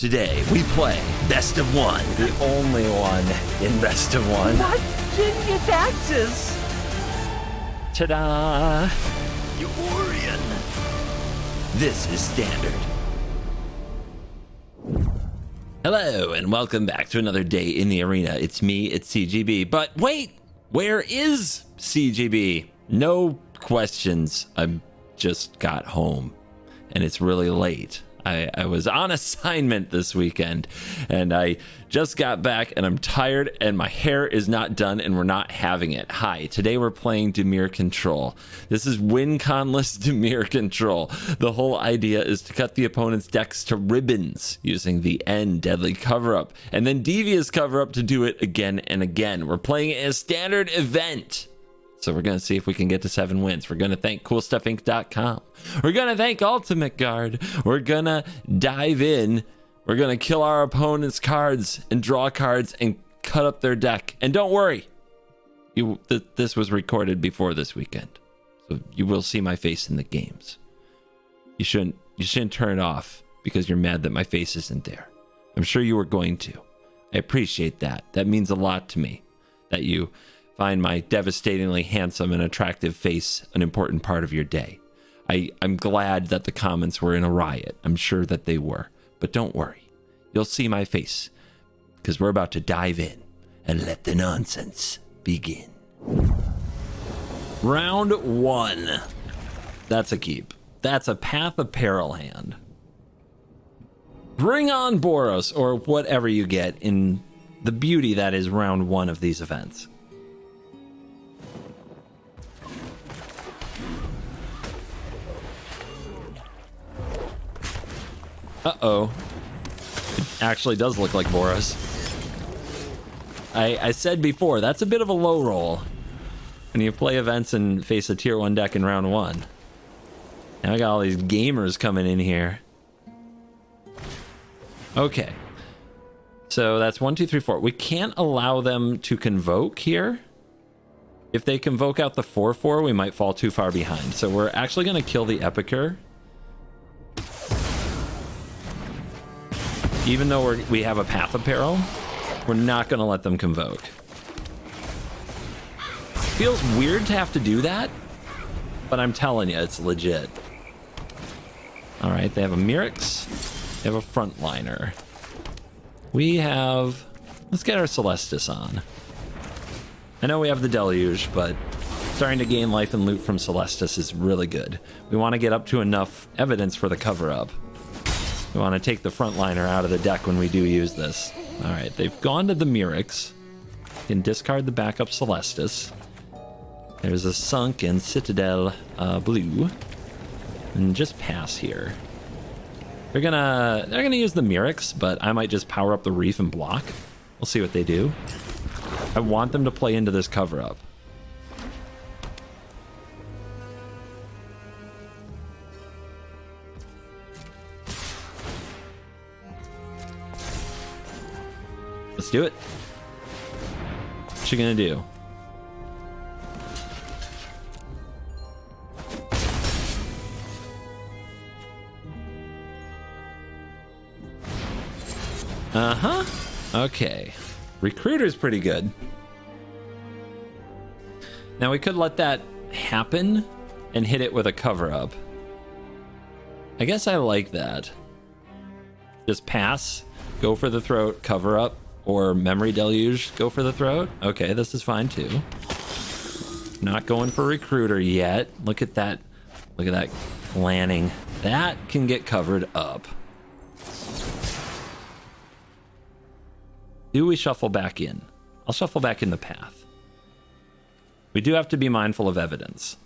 Today, we play Best of One. The only one in Best of One. What? Genius axes! Ta-da! Eurian. This is Standard. Hello, and welcome back to another day in the arena. It's me, it's CGB. But wait, where is CGB? No questions. I just got home, and it's really late. I was on assignment this weekend, and I just got back, and I'm tired, and my hair is not done, and we're not having it. Hi, today we're playing Dimir Control. This is win-conless Dimir Control. The whole idea is to cut the opponent's decks to ribbons using the N deadly cover-up, and then devious cover-up to do it again and again. We're playing a standard event. So we're going to see if we can get to 7 wins. We're going to thank CoolStuffInc.com. We're going to thank Ultimate Guard. We're going to dive in. We're going to kill our opponent's cards and draw cards and cut up their deck. And don't worry, this was recorded before this weekend, so you will see my face in the games. You shouldn't turn it off because you're mad that my face isn't there. I'm sure you were going to. I appreciate that. That means a lot to me that you find my devastatingly handsome and attractive face an important part of your day. I'm glad that the comments were in a riot. I'm sure that they were. But don't worry. You'll see my face, because we're about to dive in and let the nonsense begin. Round 1. That's a keep. That's a Path of Peril hand. Bring on Boros, or whatever you get in the beauty that is round 1 of these events. Uh-oh. It actually does look like Boros. I said before, that's a bit of a low roll when you play events and face a tier 1 deck in round 1. Now I got all these gamers coming in here. Okay. So that's 1, 2, 3, 4. We can't allow them to convoke here. If they convoke out the 4/4, we might fall too far behind. So we're actually going to kill the Epicure. Even though we have a Path of Peril, we're not going to let them convoke. Feels weird to have to do that, but I'm telling you, it's legit. All right, they have a Mirix. They have a Frontliner. We have... Let's get our Celestis on. I know we have the Deluge, but starting to gain life and loot from Celestis is really good. We want to get up to enough evidence for the cover-up. We want to take the Frontliner out of the deck when we do use this. All right, they've gone to the Mirix. Can discard the backup Celestis. There's a Sunken Citadel blue, and just pass here. They're gonna use the Mirix, but I might just power up the Reef and block. We'll see what they do. I want them to play into this cover up. Let's do it. What you gonna do? Uh-huh. Okay. Recruiter's pretty good. Now we could let that happen and hit it with a cover-up. I guess I like that. Just pass, go for the throat, cover up, or Memory Deluge, go for the throat. Okay, this is fine too. Not going for Recruiter yet. Look at that. Look at that planning. That can get covered up. Do we shuffle back in? I'll shuffle back in the Path. We do have to be mindful of evidence.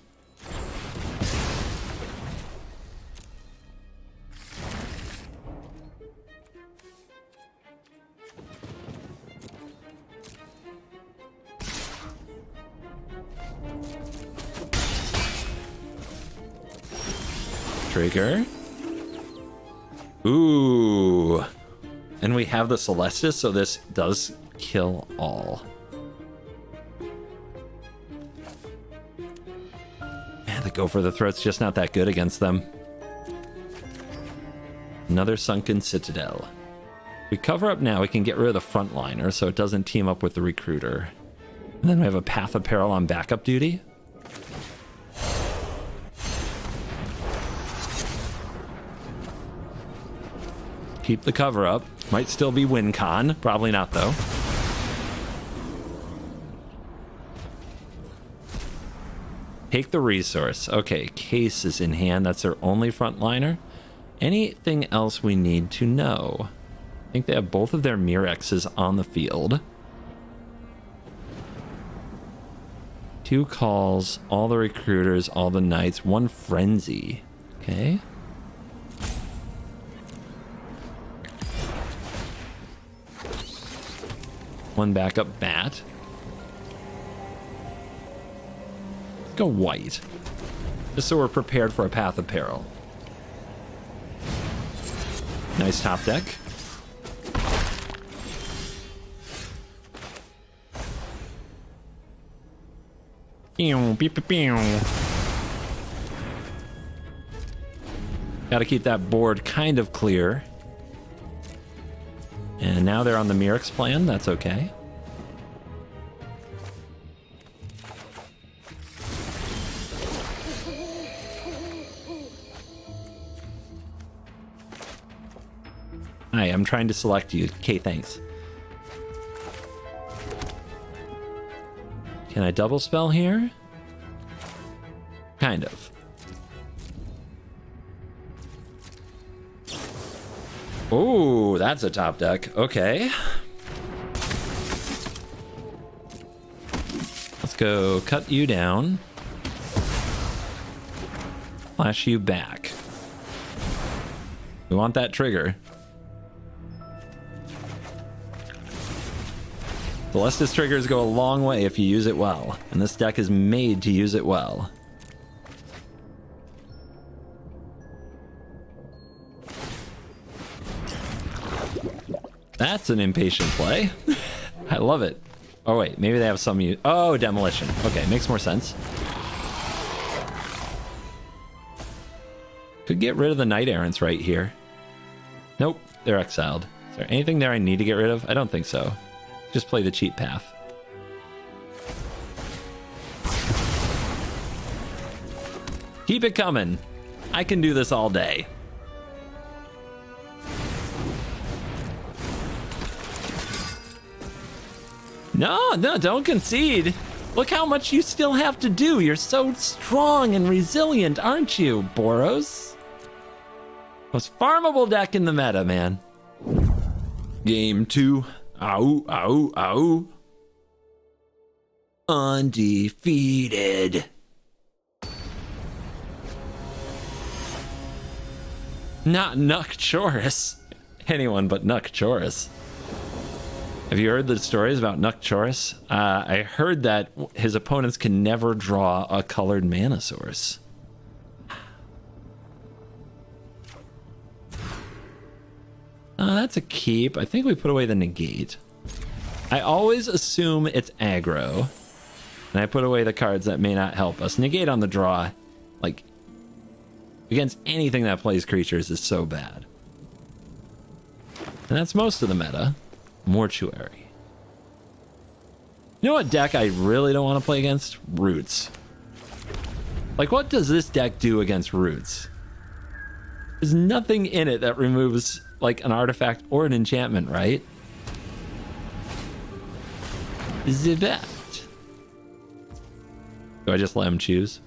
Trigger. Ooh. And we have the Celestis, so this does kill all. Man, the Go for the Throat's just not that good against them. Another Sunken Citadel. We cover up now, we can get rid of the frontliner so it doesn't team up with the recruiter. And then we have a Path of Peril on backup duty. Keep the cover up. Might still be WinCon. Probably not, though. Take the resource. Okay, Case is in hand. That's their only frontliner. Anything else we need to know? I think they have both of their Mirexes on the field. 2 calls, all the recruiters, all the knights, 1 frenzy. Okay. One backup bat. Let's go white. Just so we're prepared for a Path of Peril. Nice top deck. Got to keep that board kind of clear. And now they're on the Mirex plan. That's okay. Hi, I'm trying to select you. Okay, thanks. Can I double spell here? Kind of. Oh, that's a top deck. Okay. Let's go cut you down. Flash you back. We want that trigger. Celestis triggers go a long way if you use it well, and this deck is made to use it well. That's an impatient play. I love it. Oh wait, maybe they have some oh, demolition. Okay, makes more sense. Could get rid of the Knight Errants right here. Nope, they're exiled. Is there anything there I need to get rid of? I don't think so. Just play the cheap path. Keep it coming. I can do this all day. No, don't concede. Look how much you still have to do. You're so strong and resilient, aren't you, Boros? Most farmable deck in the meta, man. Game 2. Ow, ow, ow. Undefeated. Not Nukchoris. Anyone but Nukchoris. Have you heard the stories about Nukchoris? I heard that his opponents can never draw a colored mana source. That's a keep. I think we put away the negate. I always assume it's aggro. And I put away the cards that may not help us. Negate on the draw, like, against anything that plays creatures is so bad. And that's most of the meta. Mortuary. You know what deck I really don't want to play against? Roots. Like, what does this deck do against Roots? There's nothing in it that removes, like, an artifact or an enchantment, right? The best. Do I just let him choose?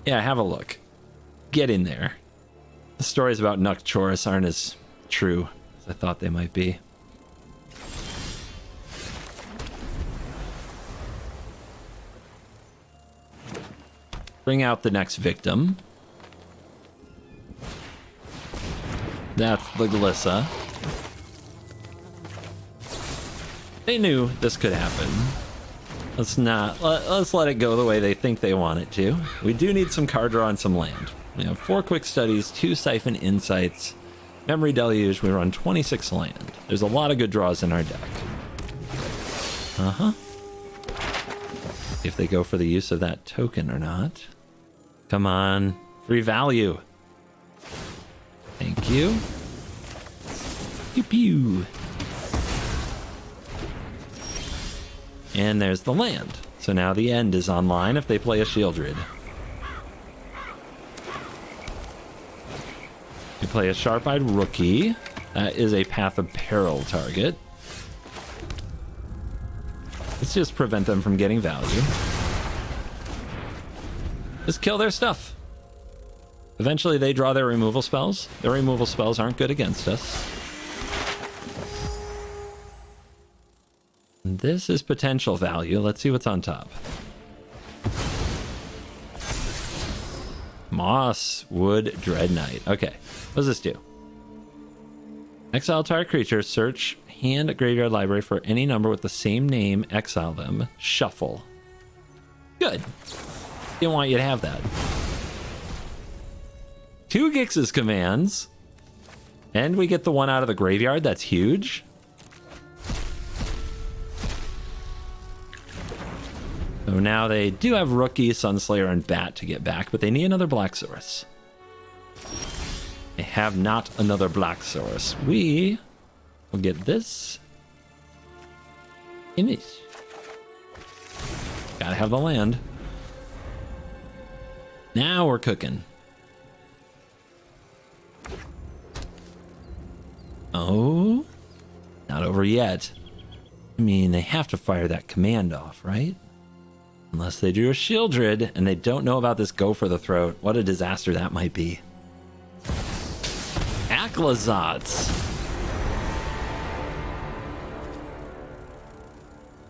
Yeah, have a look. Get in there. The stories about Nukchoris aren't as true as I thought they might be. Bring out the next victim. That's the Glissa. They knew this could happen. Let's let it go the way they think they want it to. We do need some card draw and some land. We have 4 quick studies, 2 siphon insights, memory deluge. We run 26 land. There's a lot of good draws in our deck. If they go for the use of that token or not. Come on, free value. Thank you. Pew pew. And there's the land. So now the end is online if they play a Shieldred. You play a Sharp-Eyed Rookie. That is a Path of Peril target. Let's just prevent them from getting value. Just kill their stuff. Eventually they draw their removal spells. Their removal spells aren't good against us. This is potential value. Let's see what's on top. Mosswood Dread Knight. Okay, what does this do? Exile target creature, search hand graveyard library for any number with the same name, exile them, shuffle. Good. Didn't want you to have that. 2 Gix's commands. And we get the one out of the graveyard. That's huge. So now they do have Rookie, Sunslayer, and Bat to get back, but they need another Black Source. They have not another Black Source. We will get this image. Gotta have the land. Now we're cooking. Oh, not over yet. I mean, they have to fire that command off, right? Unless they drew a Shieldred and they don't know about this Go for the Throat. What a disaster that might be. Aclazotz.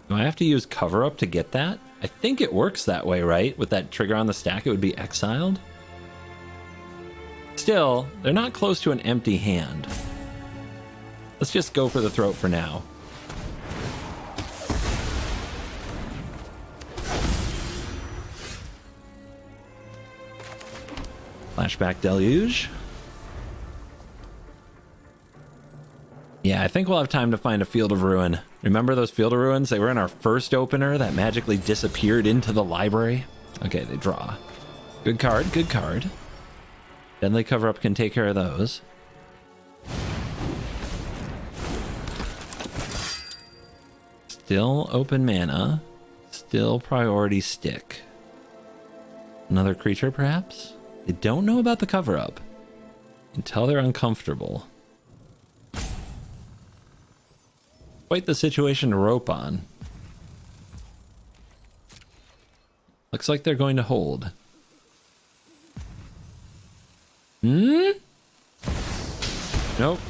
Do I have to use Cover Up to get that? I think it works that way, right? With that trigger on the stack, it would be exiled. Still, they're not close to an empty hand. Let's just Go for the Throat for now. Flashback Deluge. Yeah, I think we'll have time to find a Field of Ruin. Remember those Field of Ruins? They were in our first opener that magically disappeared into the library. Okay, they draw. Good card, good card. Deadly Cover Up can take care of those. Still open mana. Still priority stick. Another creature, perhaps? They don't know about the Cover Up until they're uncomfortable. Quite the situation to rope on. Looks like they're going to hold. Nope,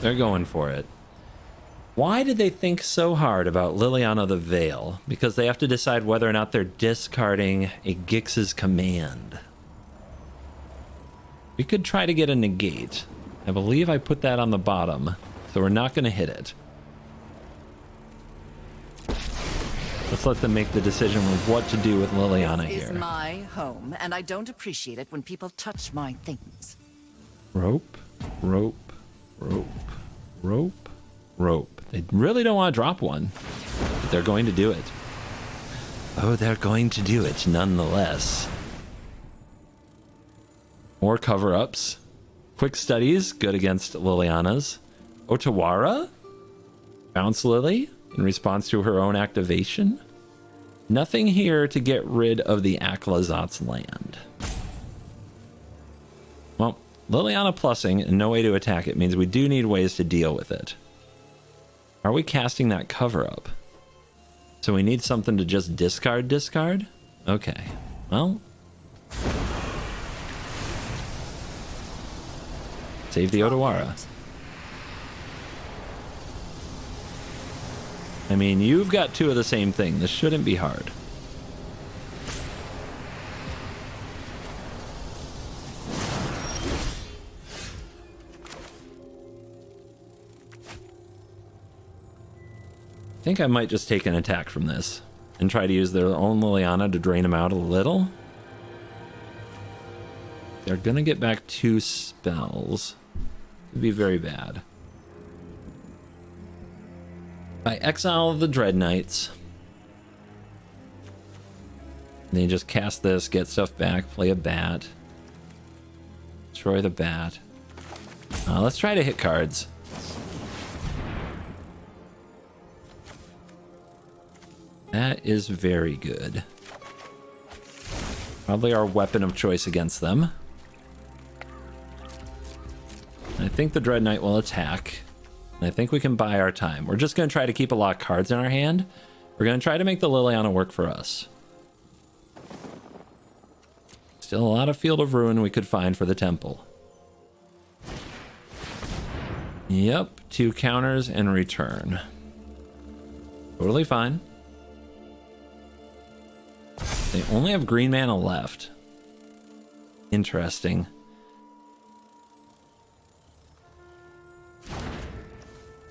they're going for it. Why did they think so hard about Liliana the Veil? Because they have to decide whether or not they're discarding a Gix's command. We could try to get a negate. I believe I put that on the bottom, so we're not going to hit it. Let's let them make the decision of what to do with Liliana here. This is my home, and I don't appreciate it when people touch my things. Rope, rope, rope, rope, rope. They really don't want to drop one, but they're going to do it. Oh, they're going to do it nonetheless. More cover-ups. Quick Studies, good against Liliana's. Otawara? Bounce Lily in response to her own activation. Nothing here to get rid of the Aclazotz land. Well, Liliana plussing and no way to attack it means we do need ways to deal with it. Are we casting that Cover-Up? So we need something to just discard? Okay. Well... save the Otawara. I mean, you've got 2 of the same thing. This shouldn't be hard. I think I might just take an attack from this and try to use their own Liliana to drain them out a little. They're gonna get back 2 spells. Could be very bad. I exile the Dread Knights. And then just cast this, get stuff back, play a bat. Destroy the bat. Let's try to hit cards. That is very good. Probably our weapon of choice against them. I think the Dread Knight will attack. And I think we can buy our time. We're just going to try to keep a lot of cards in our hand. We're going to try to make the Liliana work for us. Still a lot of Field of Ruin we could find for the temple. Yep, 2 counters and return. Totally fine. They only have green mana left. Interesting.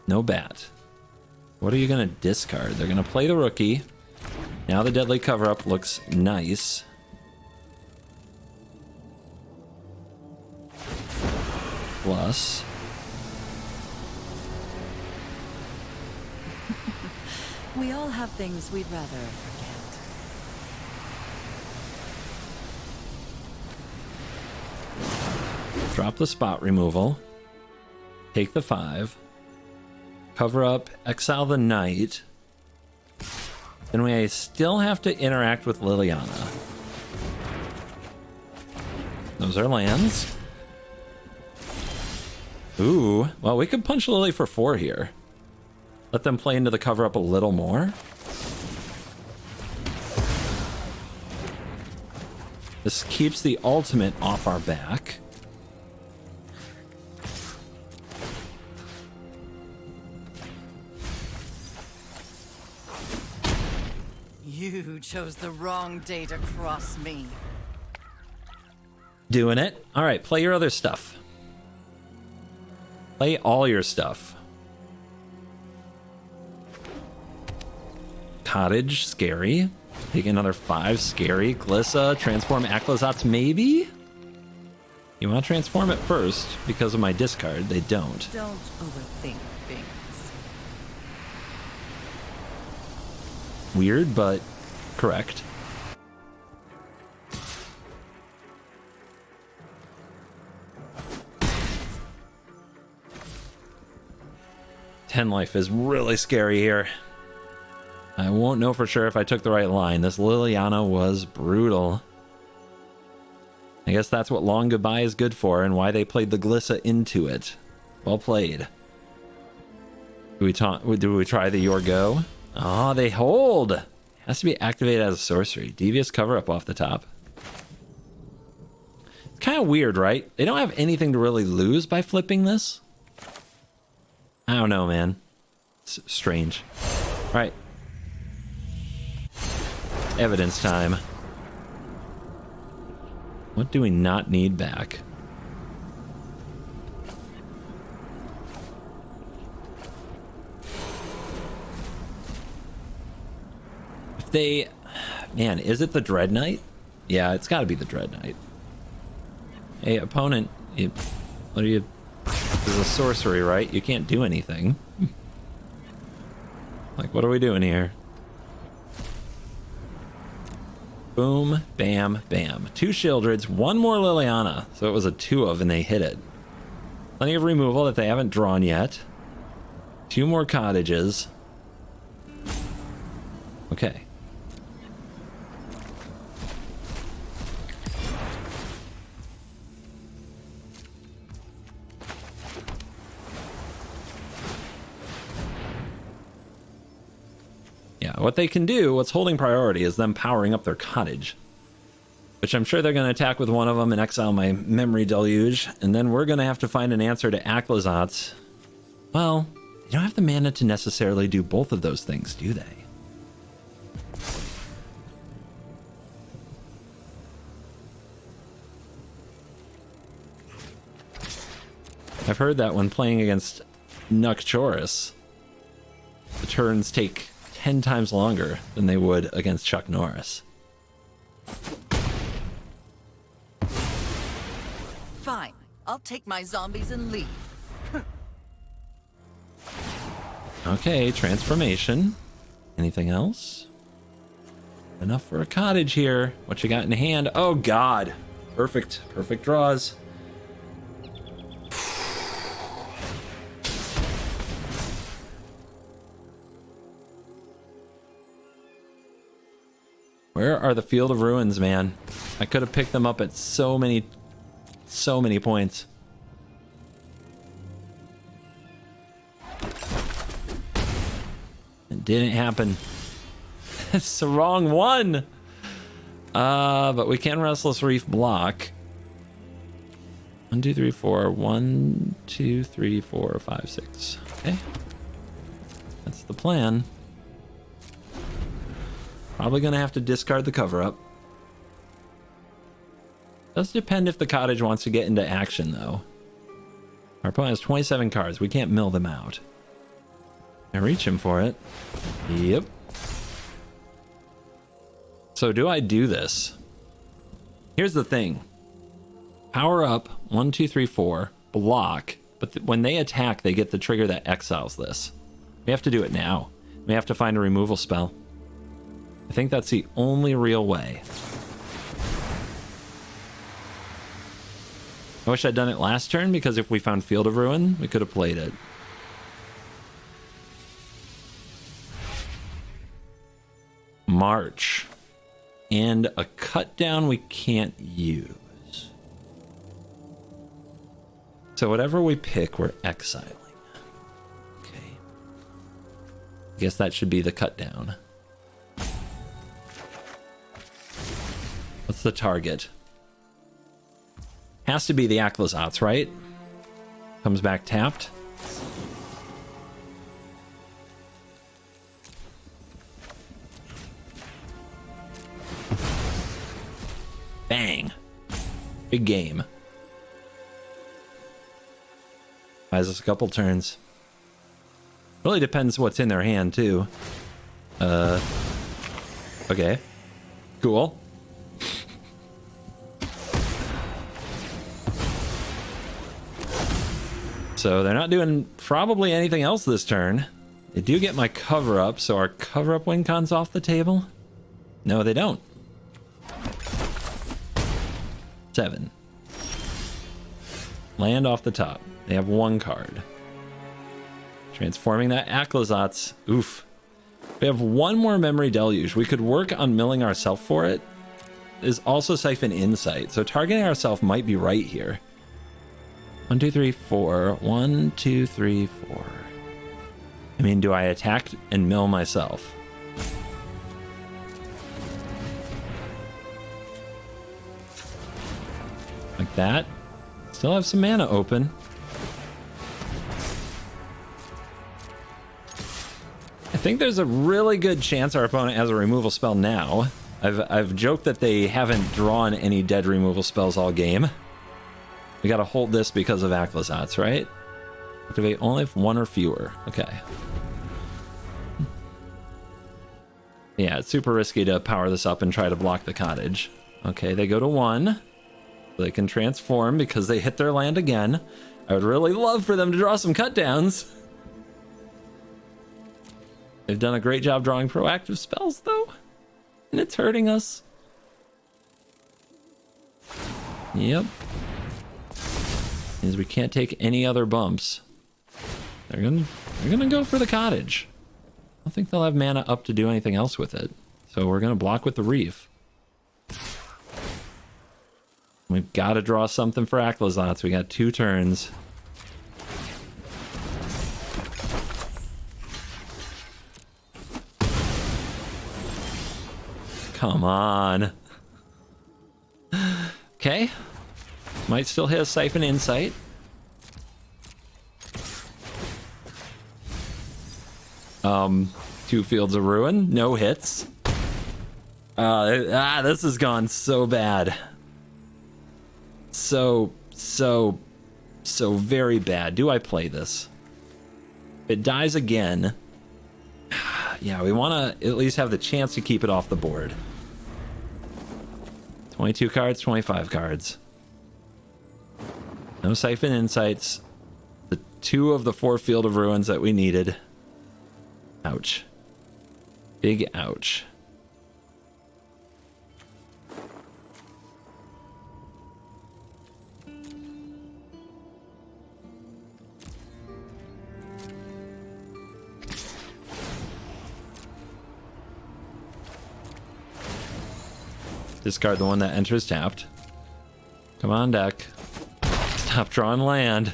No bat. What are you going to discard? They're going to play the rookie. Now the Deadly Cover-Up looks nice. Plus. We all have things we'd rather forget. Drop the spot removal. Take the 5. Cover up, exile the knight. Then we still have to interact with Liliana. Those are lands. Ooh, well, we could punch Lily for 4 here. Let them play into the cover up a little more. This keeps the ultimate off our back. You chose the wrong day to cross me. Doing it. All right, play your other stuff. Play all your stuff. Cottage, scary. Take another 5, scary. Glissa, transform Aclazotz, maybe? You want to transform it first because of my discard. They don't. Don't overthink things. Weird, but correct. Ten life is really scary here. I won't know for sure if I took the right line. This Liliana was brutal. I guess that's what Long Goodbye is good for and why they played the Glissa into it. Well played. Do we try the Your Go? Oh, they hold. Has to be activated as a sorcery. Devious Cover Up off the top. It's kind of weird, right? They don't have anything to really lose by flipping this. I don't know, man. It's strange. All right. Evidence time. What do we not need back? If they... Man, is it the Dread Knight? Yeah, it's got to be the Dread Knight. Hey, opponent, what are you... This is a sorcery, right? You can't do anything. Like, what are we doing here? Boom, bam, bam. 2 Shieldreds, 1 more Liliana. So it was a 2 of, and they hit it. Plenty of removal that they haven't drawn yet. 2 more cottages. Okay. Yeah, what they can do, what's holding priority, is them powering up their cottage. Which I'm sure they're going to attack with one of them and exile my Memory Deluge. And then we're going to have to find an answer to Aclazotz. Well, you don't have the mana to necessarily do both of those things, do they? I've heard that when playing against Nukchoris, the turns take 10 times longer than they would against Chuck Norris. Fine. I'll take my zombies and leave. Okay, transformation. Anything else? Enough for a cottage here. What you got in hand? Oh, God. Perfect. Perfect draws. Where are the Field of Ruins, man? I could have picked them up at so many points. It didn't happen. It's the wrong one. But we can Restless Reef block. 1, 2, 3, 4. 1, 2, 3, 4, 5, 6. Okay. That's the plan. Probably gonna have to discard the cover-up. Does depend if the cottage wants to get into action, though. Our opponent has 27 cards. We can't mill them out. I reach him for it. Yep. So do I do this? Here's the thing. Power up, 1, 2, 3, 4, block, but when they attack, they get the trigger that exiles this. We have to do it now. We have to find a removal spell. I think that's the only real way. I wish I'd done it last turn, because if we found Field of Ruin, we could have played it. March. And a cut down we can't use. So whatever we pick, we're exiling. Okay. I guess that should be the cut down. What's the target? Has to be the Aclazotz, right? Comes back tapped. Bang. Big game. Buys us a couple turns. Really depends what's in their hand, too. Okay. Cool. So they're not doing probably anything else this turn. They do get my cover up, so our cover up win con's off the table? No, they don't. 7. Land off the top. They have 1 card. Transforming that Aclazotz. Oof. We have 1 more Memory Deluge. We could work on milling ourselves for it. Is also Siphon Insight, so targeting ourselves might be right here. 1, 2, 3, 4. 1, 2, 3, 4. I mean, do I attack and mill myself? Like that. Still have some mana open. I think there's a really good chance our opponent has a removal spell now. I've joked that they haven't drawn any dead removal spells all game. We gotta hold this because of Aclazotz, right? Activate only if 1 or fewer. Okay. Yeah, it's super risky to power this up and try to block the cottage. Okay, they go to 1. They can transform because they hit their land again. I would really love for them to draw some cut downs. They've done a great job drawing proactive spells, though. And it's hurting us. Yep. Means we can't take any other bumps. They're gonna go for the cottage. I don't think they'll have mana up to do anything else with it. So we're gonna block with the reef. We've got to draw something for Aclazotz. We got 2 turns. Come on. Okay. Might still hit a Siphon Insight. Two Fields of Ruin. No hits. This has gone so bad. So very bad. Do I play this? If it dies again. Yeah, we want to at least have the chance to keep it off the board. 22 cards, 25 cards. No Siphon Insights. The 2 of the 4 Field of Ruins that we needed. Ouch. Big ouch. Discard the one that enters tapped. Come on, deck. Stop drawing land.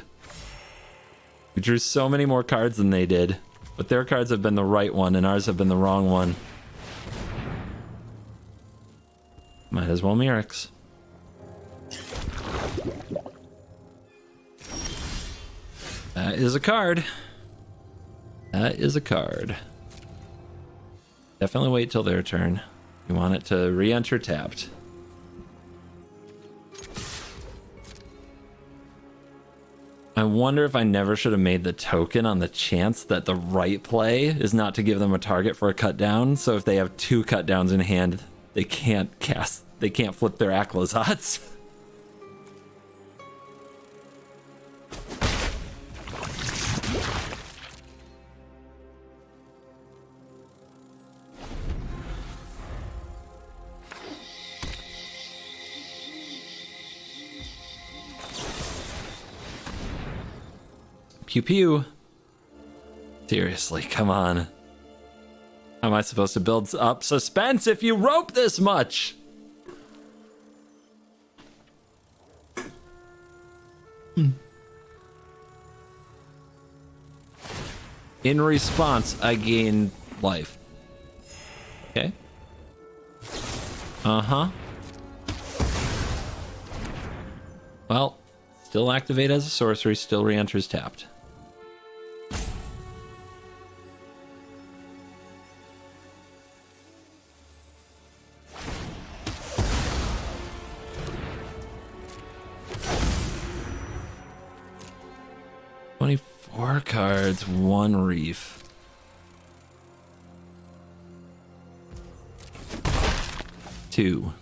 We drew so many more cards than they did, but their cards have been the right one and ours have been the wrong one. Might as well Mirrex. That is a card. That is a card. Definitely wait till their turn. You want it to re-enter tapped. I wonder if I never should have made the token on the chance that the right play is not to give them a target for a cut down. So if they have 2 cut downs in hand, they can't flip their Aclazats. Pew pew. Seriously, come on. How am I supposed to build up suspense if you rope this much? In response, I gain life. Okay. Uh-huh. Well, still activate as a sorcery, still re-enters tapped. Four cards, 1 reef. Two.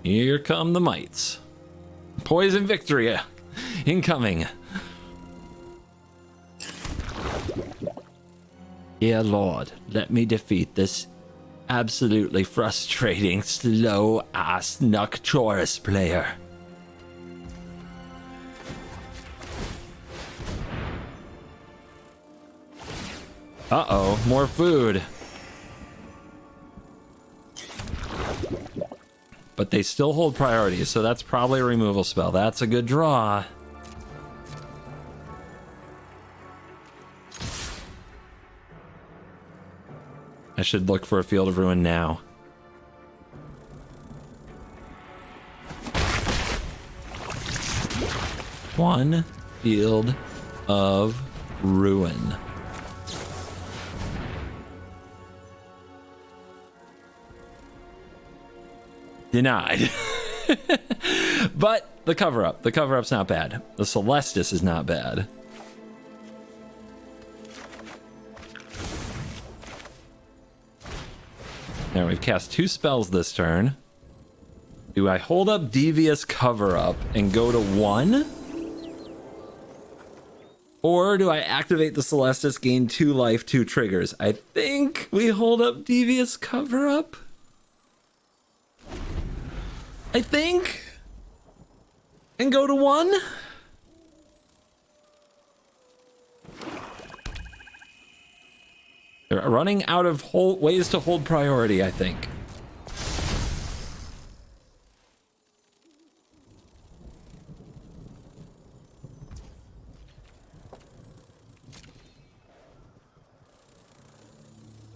Here come the mites. Poison Victory incoming. Dear Lord, let me defeat this absolutely frustrating, slow-ass Nocturus player. Uh-oh, more food. But they still hold priority, so that's probably a removal spell. That's a good draw. I should look for a Field of Ruin now. One Field of Ruin. Denied. But the cover-up's not bad. The Celestis is not bad. Now we've cast 2 spells this turn. Do I hold up Devious Cover-Up and go to 1? Or do I activate the Celestis, gain 2 life, 2 triggers? I think we hold up Devious Cover-Up. I think. And go to 1? They're running out of ways to hold priority, I think.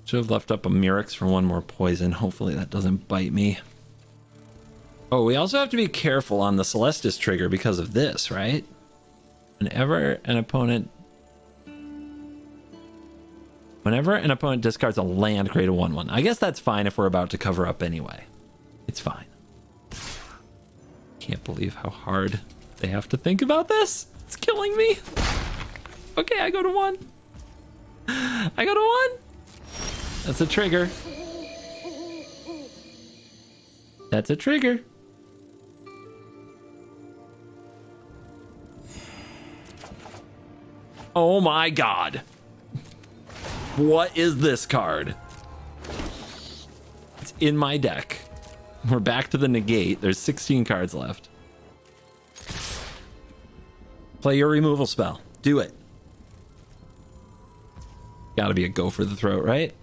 Should have left up a Mirrex for 1 more poison. Hopefully that doesn't bite me. Oh, we also have to be careful on the Celestis trigger because of this, right? Whenever an opponent discards a land, create a 1/1. I guess that's fine if we're about to cover up anyway. It's fine. Can't believe how hard they have to think about this. It's killing me. Okay, I go to 1. I go to 1. That's a trigger. That's a trigger. Oh my god. What is this card? It's in my deck. We're back to the negate. There's 16 cards left. Play your removal spell. Do it. Gotta be a go for the throat, right?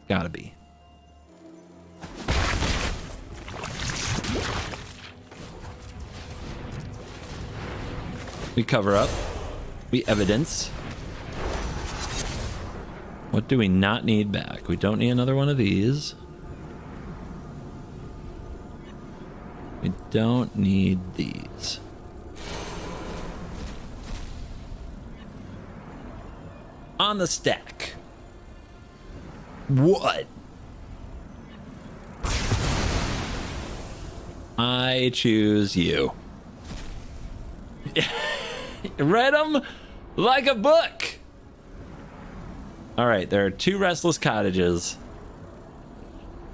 Gotta be. We cover up. We evidence. What do we not need back? We don't need another one of these. We don't need these. On the stack. What? I choose you. Read them like a book. All right, there are 2 Restless Cottages.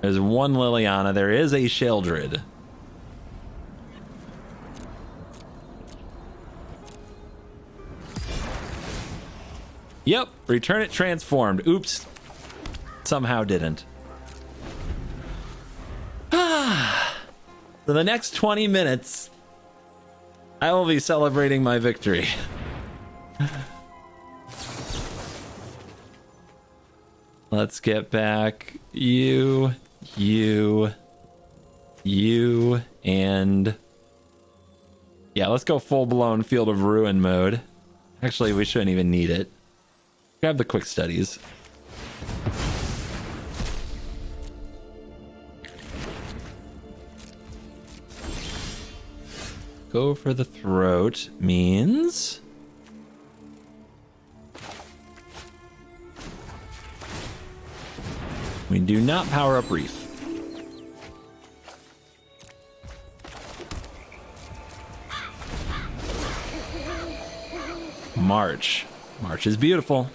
There's 1 Liliana. There is a Sheldred. Yep, return it transformed. Oops. Somehow didn't. For the next 20 minutes, I will be celebrating my victory. Let's get back you, and... Yeah, let's go full-blown Field of Ruin mode. Actually, we shouldn't even need it. Grab the quick studies. Go for the throat means... we do not power up Reef. March. March is beautiful.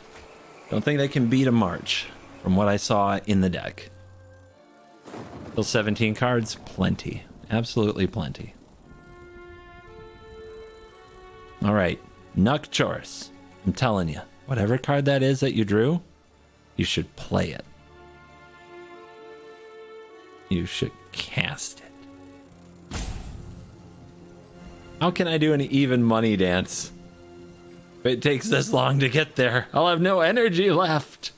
Don't think they can beat a March from what I saw in the deck. Still 17 cards, plenty. Absolutely plenty. All right, Nukchoris. I'm telling you, whatever card that is that you drew, you should play it. You should cast it. How can I do an even money dance? If it takes this long to get there, I'll have no energy left.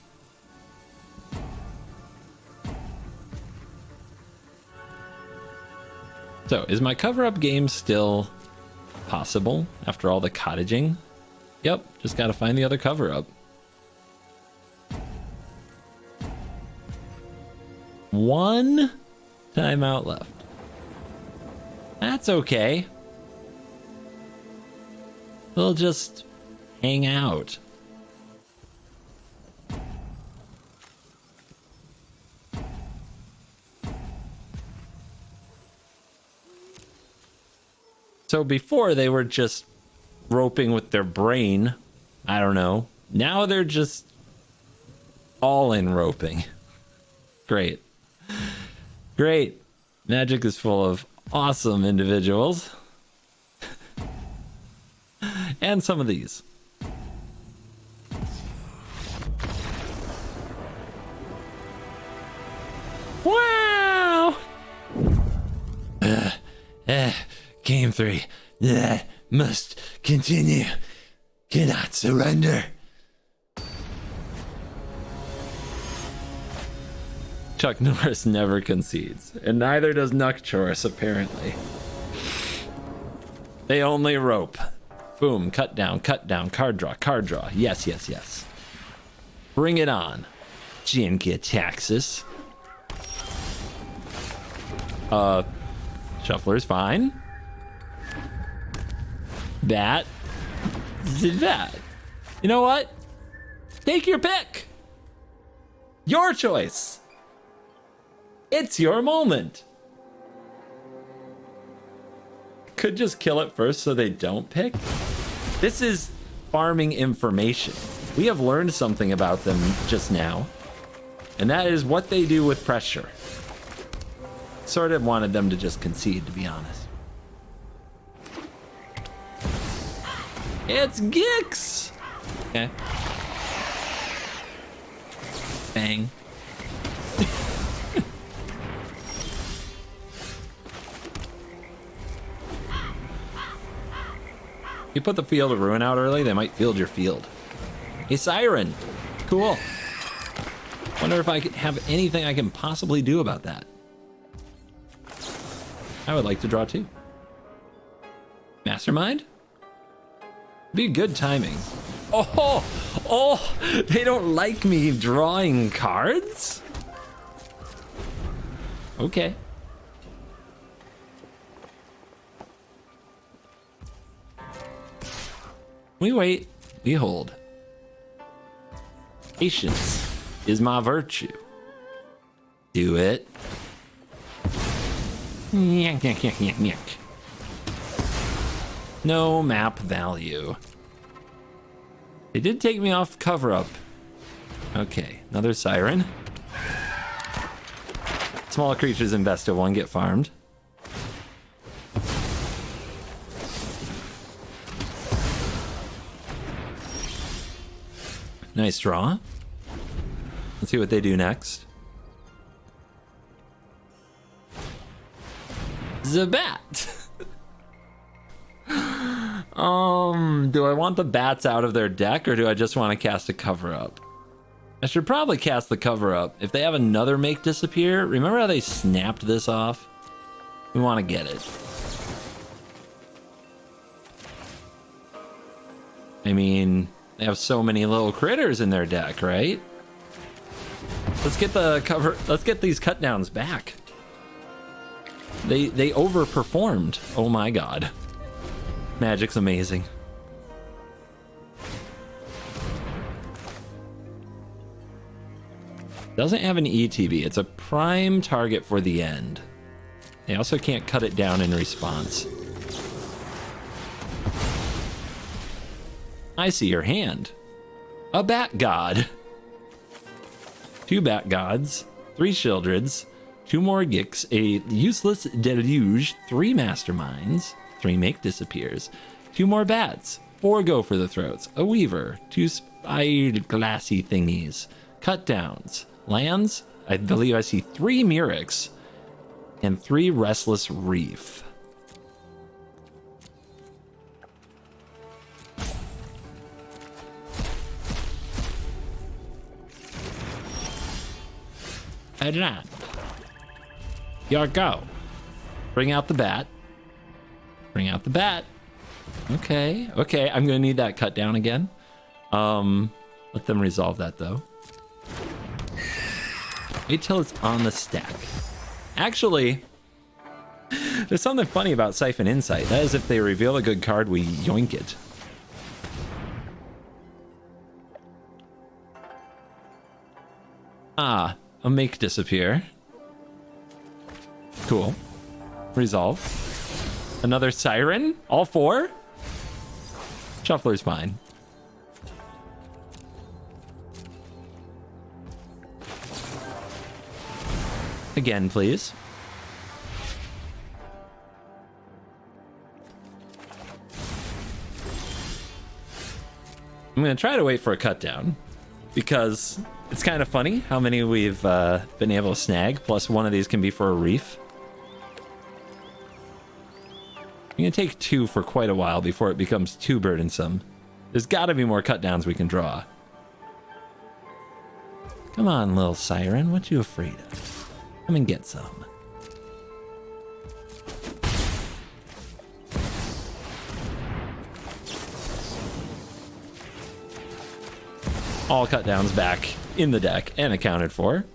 So, is my cover-up game still possible after all the cottaging? Yep, just gotta find the other cover-up. One timeout left. That's okay. We'll just hang out. So before they were just roping with their brain. I don't know. Now they're just all in roping. Great. Great. Magic is full of awesome individuals. And some of these. Wow! Game 3. Must continue. Cannot surrender. Chuck Norris never concedes, and neither does Nukchoris, apparently. They only rope. Boom, cut down, card draw. Yes, yes, yes. Bring it on. Jin-Gitaxis. Shuffler's fine. That. That. You know what? Take your pick. Your choice. It's your moment. Could just kill it first so they don't pick. This is farming information. We have learned something about them just now, and that is what they do with pressure. Sort of wanted them to just concede, to be honest. It's Gix! Okay. Bang. You put the Field of Ruin out early, they might field your field. A Siren. Cool. Wonder if I have anything I can possibly do about that. I would like to draw 2. Mastermind? Be good timing. Oh, they don't like me drawing cards? Okay. We wait, we hold. Patience is my virtue. Do it. Yank, yank, yank, yank, yank. No map value. They did take me off cover up. Okay, another siren. Small creatures in best of 1 get farmed. Nice draw. Let's see what they do next. Zabat. Do I want the bats out of their deck, or do I just want to cast a cover up? I should probably cast the cover up. If they have another make disappear, remember how they snapped this off? We want to get it. I mean, they have so many little critters in their deck, right? Let's get the cover. Let's get these cut downs back. They overperformed. Oh my god. Magic's amazing. Doesn't have an ETB. It's a prime target for the end. They also can't cut it down in response. I see your hand. A bat god. 2 bat gods, 3 Shieldreds, 2 more Gix, a useless deluge, 3 masterminds, 3 make disappears, 2 more bats, 4 go for the throats, a weaver, 2 spied glassy thingies, cut downs, lands. I believe I see 3 Murex and 3 restless reef. Adran. Your go. Bring out the bat. Bring out the bat. Okay, okay, I'm gonna need that cut down again. Let them resolve that though. Wait till it's on the stack. Actually, there's something funny about Siphon Insight. That is, if they reveal a good card, we yoink it. Ah, a make disappear. Cool. Resolve. Another siren? All 4? Shuffler's fine. Again, please. I'm gonna try to wait for a cut down, because it's kind of funny how many we've been able to snag, plus one of these can be for a reef. I'm gonna take 2 for quite a while before it becomes too burdensome. There's gotta be more cut downs we can draw. Come on, little siren, what you afraid of? Come and get some. All cut downs back in the deck and accounted for.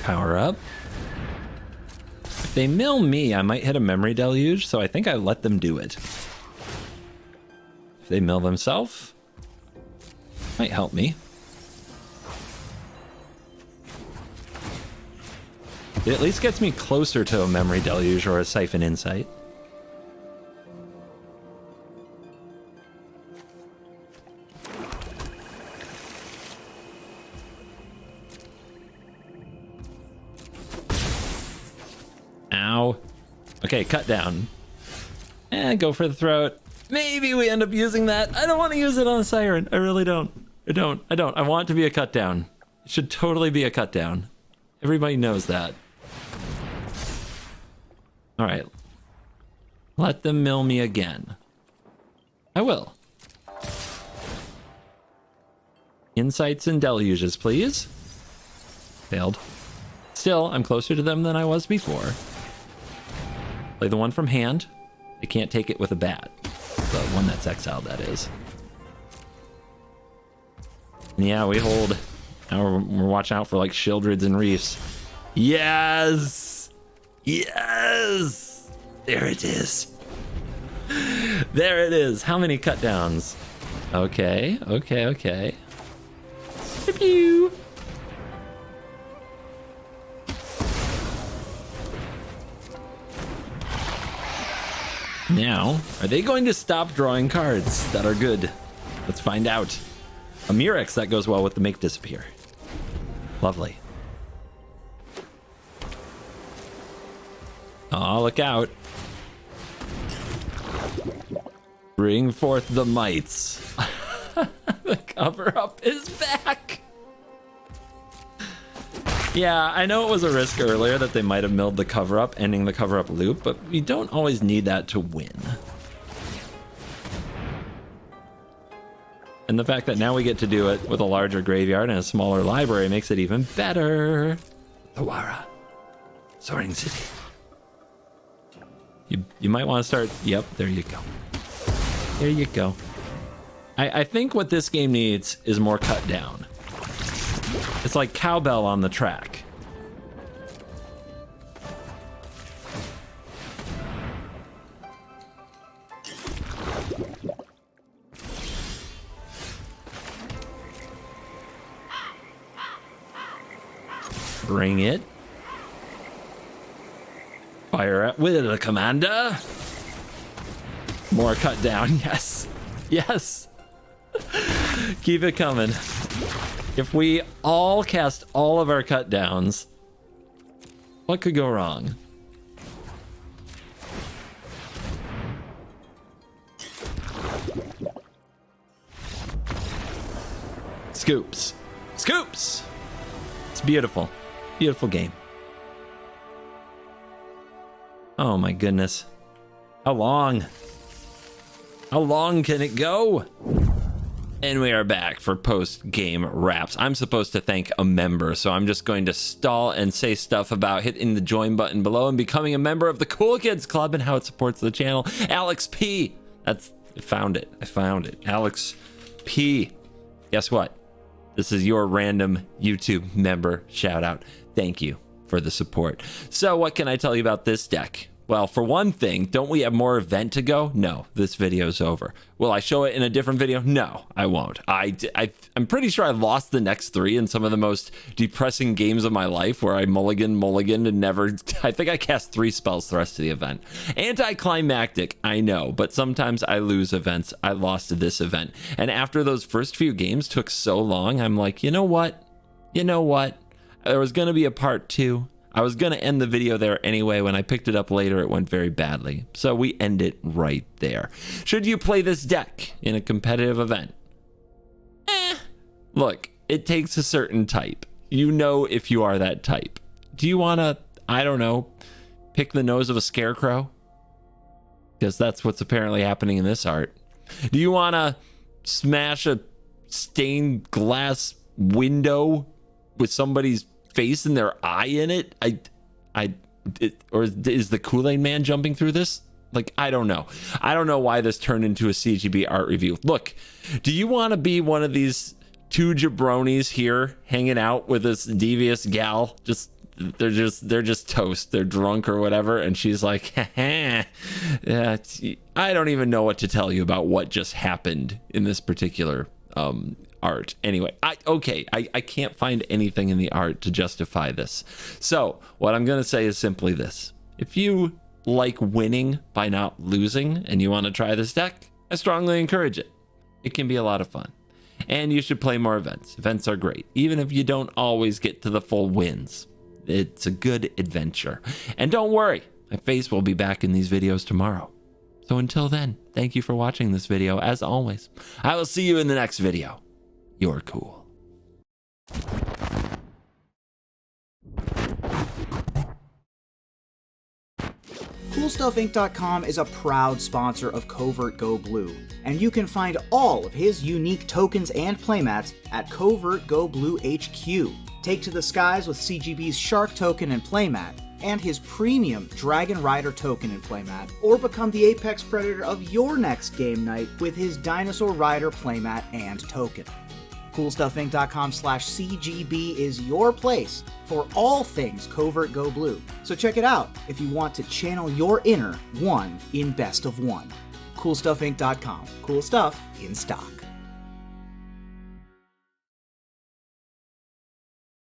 Power up. If they mill me, I might hit a memory deluge, so I think I let them do it. If they mill themselves, might help me. It at least gets me closer to a memory deluge or a Siphon Insight. Ow. Okay, cut down. And go for the throat. Maybe we end up using that. I don't want to use it on a siren. I really don't. I don't. I want it to be a cut down. It should totally be a cut down. Everybody knows that. All right. Let them mill me again. I will. Insights and deluges, please. Failed. Still, I'm closer to them than I was before. Play the one from hand. I can't take it with a bat. The one that's exiled, that is. And yeah, we hold. Now we're watching out for like Shieldreds and Reefs. Yes! Yes! There it is. There it is. How many cut downs? Okay, okay, okay. Pew. Now, are they going to stop drawing cards that are good? Let's find out. A Murex, that goes well with the make disappear. Lovely. Oh, look out. Bring forth the mites. The cover up is back. Yeah, I know it was a risk earlier that they might have milled the cover up, ending the cover up loop, but we don't always need that to win. And the fact that now we get to do it with a larger graveyard and a smaller library makes it even better. Thawara. Soaring City. You might want to start. Yep, there you go. There you go. I think what this game needs is more cut down. It's like cowbell on the track. Bring it. Fire at will, Commander. More cut down. Yes. Yes. Keep it coming. If we all cast all of our cut downs, what could go wrong? Scoops. Scoops! It's beautiful. Beautiful game. Oh my goodness. How long? How long can it go? And we are back for post-game wraps. I'm supposed to thank a member, so I'm just going to stall and say stuff about hitting the join button below and becoming a member of the Cool Kids Club and how it supports the channel. Alex P. I found it. Alex P. Guess what? This is your random YouTube member shout out. Thank you for the support. So what can I tell you about this deck? Well, for one thing, don't we have more event to go? No, this video's over. Will I show it in a different video? No, I won't. I'm pretty sure I lost the next 3 in some of the most depressing games of my life where I mulliganed and never... I think I cast 3 spells the rest of the event. Anticlimactic, I know, but sometimes I lose events. I lost this event. And after those first few games took so long, I'm like, you know what? There was going to be a part 2. I was going to end the video there anyway. When I picked it up later, it went very badly. So we end it right there. Should you play this deck in a competitive event? Look, it takes a certain type. You know if you are that type. Do you want to, I don't know, pick the nose of a scarecrow? Because that's what's apparently happening in this art. Do you want to smash a stained glass window with somebody's face and their eye in it? Or is the Kool-Aid man jumping through this? Like, I don't know. I don't know why this turned into a CGB art review. Look, do you want to be one of these 2 jabronis here hanging out with this devious gal? They're just toast. They're drunk or whatever, and she's like, yeah, I don't even know what to tell you about what just happened in this particular art. Anyway, I can't find anything in the art to justify this. So what I'm going to say is simply this. If you like winning by not losing and you want to try this deck, I strongly encourage it. It can be a lot of fun. And you should play more events. Events are great. Even if you don't always get to the full wins, it's a good adventure. And don't worry, my face will be back in these videos tomorrow. So until then, thank you for watching this video. As always, I will see you in the next video. You're cool. CoolStuffInc.com is a proud sponsor of CovertGoBlue, and you can find all of his unique tokens and playmats at CovertGoBlue HQ. Take to the skies with CGB's Shark token and playmat, and his premium Dragon Rider token and playmat, or become the apex predator of your next game night with his Dinosaur Rider playmat and token. CoolStuffInc.com/CGB is your place for all things CovertGoBlue, so check it out if you want to channel your inner one in Best of One. CoolStuffInc.com. Cool stuff in stock.